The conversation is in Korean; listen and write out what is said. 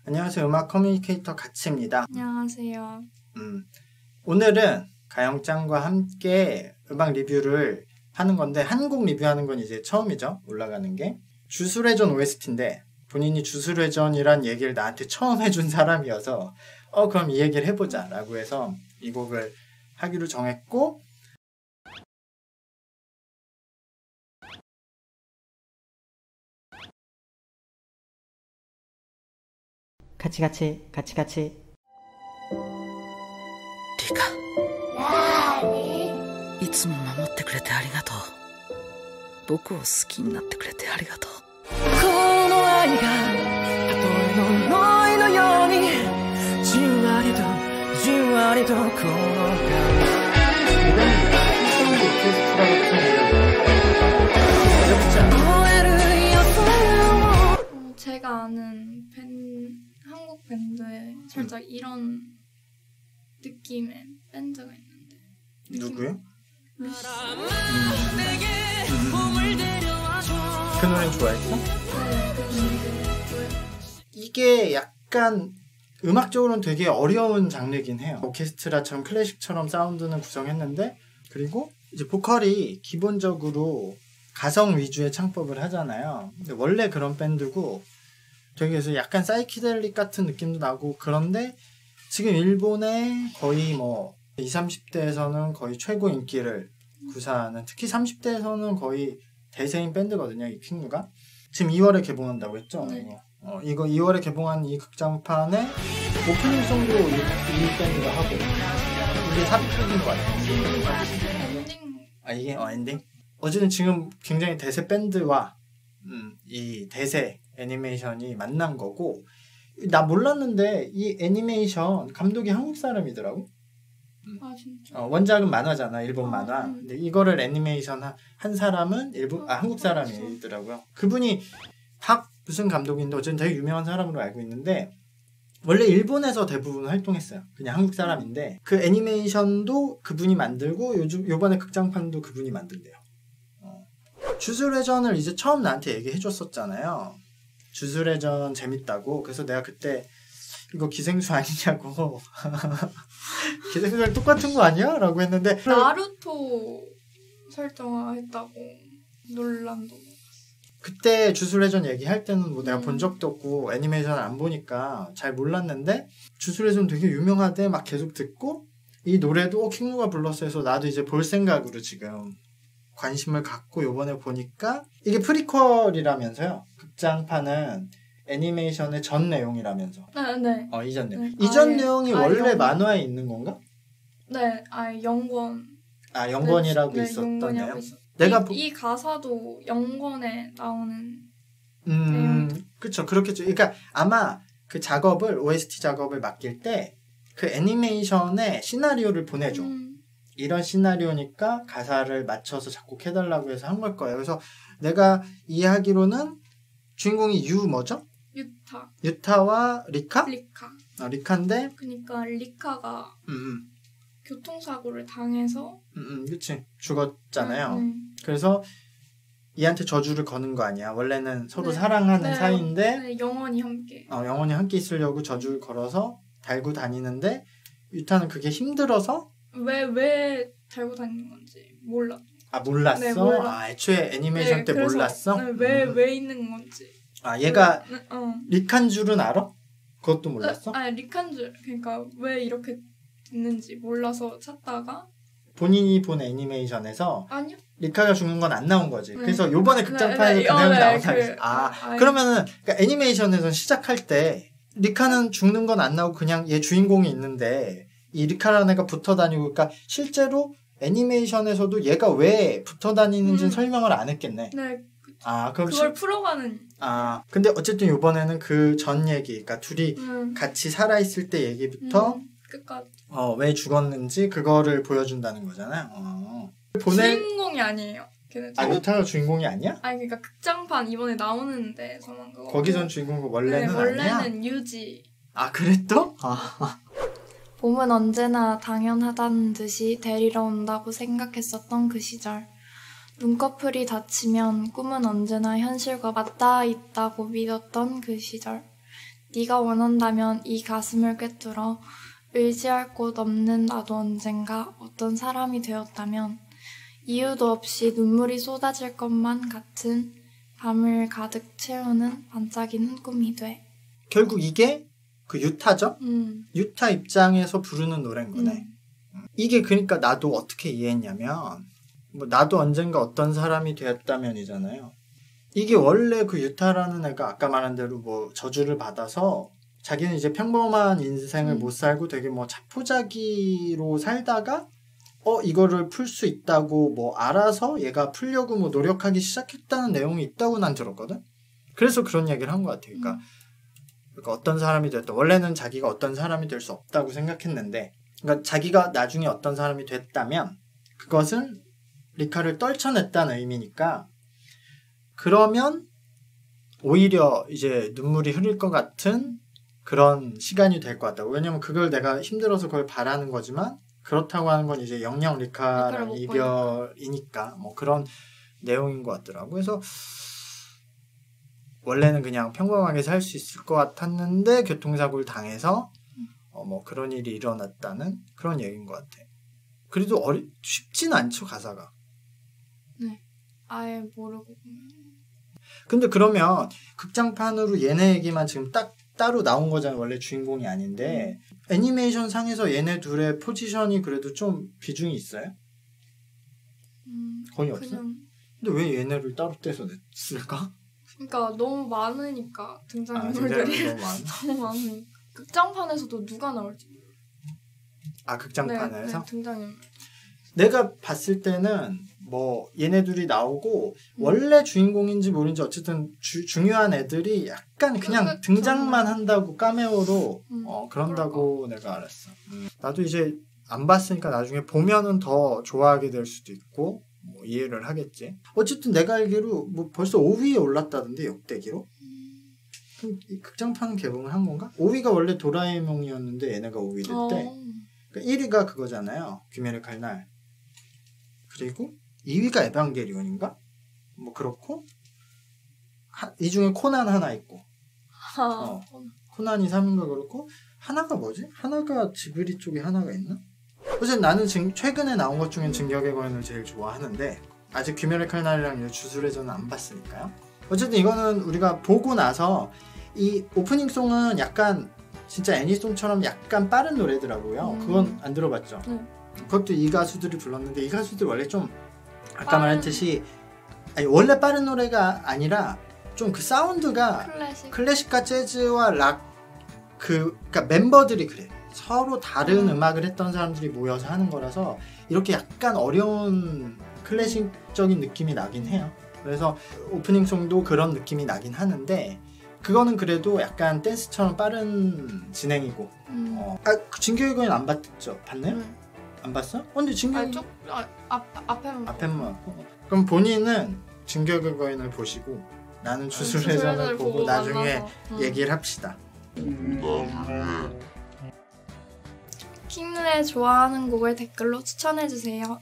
안녕하세요. 음악 커뮤니케이터 가치입니다. 안녕하세요. 오늘은 가영짱과 함께 음악 리뷰를 하는 건데 한국 리뷰하는 건 이제 처음이죠. 올라가는 게. 주술회전 OST인데 본인이 주술회전이란 얘기를 나한테 처음 해준 사람이어서 그럼 이 얘기를 해보자 라고 해서 이 곡을 하기로 정했고, 같이リカいつも守ってくれてありがとう。僕を好きになってくれてありがとう。この愛が例えの呪いのようにじんわりとじんわりとこの제가 아는 한국 밴드에 살짝 이런 느낌의 밴드가 있는데. 누구요? 루시. 그 노래 좋아했어? 네, 그 노래. 이게 약간 음악적으로는 되게 어려운 장르긴 해요. 오케스트라처럼 클래식처럼 사운드는 구성했는데, 그리고 이제 보컬이 기본적으로 가성 위주의 창법을 하잖아요. 근데 원래 그런 밴드고 되게 그래서 약간 사이키델릭 같은 느낌도 나고, 그런데 지금 일본의 거의 뭐 20, 30대에서는 거의 최고 인기를 구사하는, 특히 30대에서는 거의 대세인 밴드거든요. 이 킹누가 지금 2월에 개봉한다고 했죠. 네. 이거 2월에 개봉한 이 극장판에 오프닝송도 이 밴드가 하고, 이게 삽입인 것 같아요. 엔딩. 이게 엔딩? 어쨌든 지금 굉장히 대세 밴드와 이 대세 애니메이션이 만난 거고, 나 몰랐는데 이 애니메이션 감독이 한국 사람이더라고. 아 진짜? 원작은 만화잖아, 일본 만화. 근데 이거를 애니메이션 한 사람은 한국 사람이더라고요. 그분이 무슨 감독인데 어쨌든 되게 유명한 사람으로 알고 있는데, 원래 일본에서 대부분 활동했어요. 그냥 한국 사람인데 그 애니메이션도 그분이 만들고 요번에 극장판도 그분이 만든대요. 주술회전을 이제 처음 나한테 얘기해줬었잖아요. 주술회전 재밌다고. 그래서 내가 그때 이거 기생수 아니냐고 기생수랑 똑같은 거 아니야? 라고 했는데 나루토 설정했다고 논란도. 그때 주술회전 얘기할 때는 뭐 내가 본 적도 없고 애니메이션을 안 보니까 잘 몰랐는데, 주술회전 되게 유명하대 막 계속 듣고, 이 노래도 킹누가 불렀어 해서 나도 이제 볼 생각으로 지금 관심을 갖고 요번에 보니까 이게 프리퀄이라면서요. 극장판은 애니메이션의 전 내용이라면서. 네. 이전 내용. 네. 이전 내용이 원래 만화에 있는 건가? 네, 영권. 영권이라고 네, 있었던 내용. 내가 이 가사도 영권에 나오는 내용. 그쵸, 그렇겠죠. 그러니까 아마 그 작업을, OST 작업을 맡길 때 그 애니메이션의 시나리오를 보내줘. 이런 시나리오니까 가사를 맞춰서 작곡해달라고 해서 한 걸 거예요. 그래서 내가 이해하기로는 주인공이 뭐죠? 유타와 리카? 리카인데, 그러니까 리카가 교통사고를 당해서 그치, 죽었잖아요. 그래서 얘한테 저주를 거는 거 아니야. 원래는 서로 사랑하는 사이인데 영원히 함께 영원히 함께 있으려고 저주를 걸어서 달고 다니는데, 유타는 그게 힘들어서 왜 달고 다니는 건지 몰랐어. 몰랐어? 네, 몰라. 애초에 애니메이션 때 몰랐어? 왜 있는 건지. 얘가 리칸 줄은 알아? 그것도 몰랐어? 리칸 줄, 그러니까 왜 이렇게 있는지 몰라서 찾다가 본인이 본 애니메이션에서 아니요. 리카가 죽는 건 안 나온 거지. 그래서 요번에 극장판에 그 내용이 나온다 했어. 그러면은 그러니까 애니메이션에선 시작할 때 리카는 죽는 건 안 나오고 그냥 얘 주인공이 있는데 이 리카라는 애가 붙어 다니고, 그러니까 실제로 애니메이션에서도 얘가 왜 붙어 다니는지는 설명을 안 했겠네. 네. 그럼 그걸 풀어가는. 근데 어쨌든 이번에는 그 전 얘기, 그러니까 둘이 같이 살아있을 때 얘기부터 끝까지. 왜 죽었는지 그거를 보여준다는 거잖아요. 주인공이 아니에요. 유타가 주인공이 아니야? 그러니까 극장판 이번에 나오는 데서만 그거. 거기선 주인공이고 원래는 아니야? 원래는 유지. 그랬어? 봄은 언제나 당연하다는 듯이 데리러 온다고 생각했었던 그 시절. 눈꺼풀이 닫히면 꿈은 언제나 현실과 맞닿아 있다고 믿었던 그 시절. 네가 원한다면 이 가슴을 꿰뚫어 의지할 곳 없는 나도 언젠가 어떤 사람이 되었다면 이유도 없이 눈물이 쏟아질 것만 같은 밤을 가득 채우는 반짝이는 꿈이 돼. 결국 이게 그 유타죠? 유타 입장에서 부르는 노래인 거네. 이게 그러니까 나도 어떻게 이해했냐면 뭐 나도 언젠가 어떤 사람이 되었다면이잖아요. 이게 원래 그 유타라는 애가 아까 말한 대로 뭐 저주를 받아서 자기는 이제 평범한 인생을 못 살고 되게 뭐 자포자기로 살다가 이거를 풀 수 있다고 뭐 알아서 얘가 풀려고 뭐 노력하기 시작했다는 내용이 있다고 난 들었거든. 그래서 그런 얘기를 한 것 같아. 그러니까 어떤 사람이 됐다. 원래는 자기가 어떤 사람이 될 수 없다고 생각했는데, 그러니까 자기가 나중에 어떤 사람이 됐다면 그것은 리카를 떨쳐냈다는 의미니까, 그러면 오히려 이제 눈물이 흐를 것 같은 그런 시간이 될 것 같다. 왜냐면 그걸 내가 힘들어서 그걸 바라는 거지만 그렇다고 하는 건 이제 영영 리카랑 이별이니까 뭐 그런 내용인 것 같더라고. 그래서 원래는 그냥 평범하게 살 수 있을 것 같았는데 교통사고를 당해서 뭐 그런 일이 일어났다는 그런 얘기인 것 같아. 그래도 쉽진 않죠, 가사가. 네, 아예 모르고. 근데 그러면 극장판으로 얘네 얘기만 지금 딱 따로 나온 거잖아요. 원래 주인공이 아닌데 애니메이션 상에서 얘네 둘의 포지션이 그래도 좀 비중이 있어요? 거의 없어? 근데 왜 얘네를 따로 떼서 냈을까? 그러니까 너무 많으니까 등장인물들이 너무 많으니까. 극장판에서도 누가 나올지 몰라. 극장판에서? 네, 등장인물. 내가 봤을 때는 뭐 얘네 둘이 나오고 원래 주인공인지 모르는지 어쨌든 중요한 애들이 약간 그냥 등장만 한다고 카메오로 그런다고 내가 알았어. 나도 이제 안 봤으니까 나중에 보면은 더 좋아하게 될 수도 있고 뭐 이해를 하겠지. 어쨌든 내가 알기로 뭐 벌써 5위에 올랐다던데, 역대기로. 그럼 이 극장판은 개봉을 한 건가? 5위가 원래 도라에몽이었는데 얘네가 5위 됐대. 그러니까 1위가 그거잖아요, 귀멸의 칼날. 그리고 2위가 에반게리온인가? 뭐 그렇고 이 중에 코난 하나 있고 코난이 3위인가 그렇고 하나가 뭐지? 하나가 지브리 쪽에 하나가 있나? 어쨌든 나는 지금 최근에 나온 것 중엔 진격의 거인을 제일 좋아하는데 아직 귀멸의 칼날이랑 주술의 전은 안 봤으니까요. 어쨌든 이거는 우리가 보고 나서 이 오프닝송은 약간 진짜 애니송처럼 약간 빠른 노래더라고요. 그건 안 들어봤죠? 그것도 이 가수들이 불렀는데 이 가수들 원래 좀 아까 말했듯이 원래 빠른 노래가 아니라 좀 그 사운드가 클래식과 재즈와 락 그러니까 멤버들이 그래. 서로 다른 음악을 했던 사람들이 모여서 하는 거라서 이렇게 약간 어려운 클래식적인 느낌이 나긴 해요. 그래서 오프닝송도 그런 느낌이 나긴 하는데 그거는 그래도 약간 댄스처럼 빠른 진행이고 진격의 거인 안 봤죠? 봤나요? 안 봤어? 근데 진격의 앞에만 봤고. 그럼 본인은 진격의 거인을 보시고 나는 주술의 전을 보고 나중에 얘기를 합시다. 킹누의 좋아하는 곡을 댓글로 추천해주세요.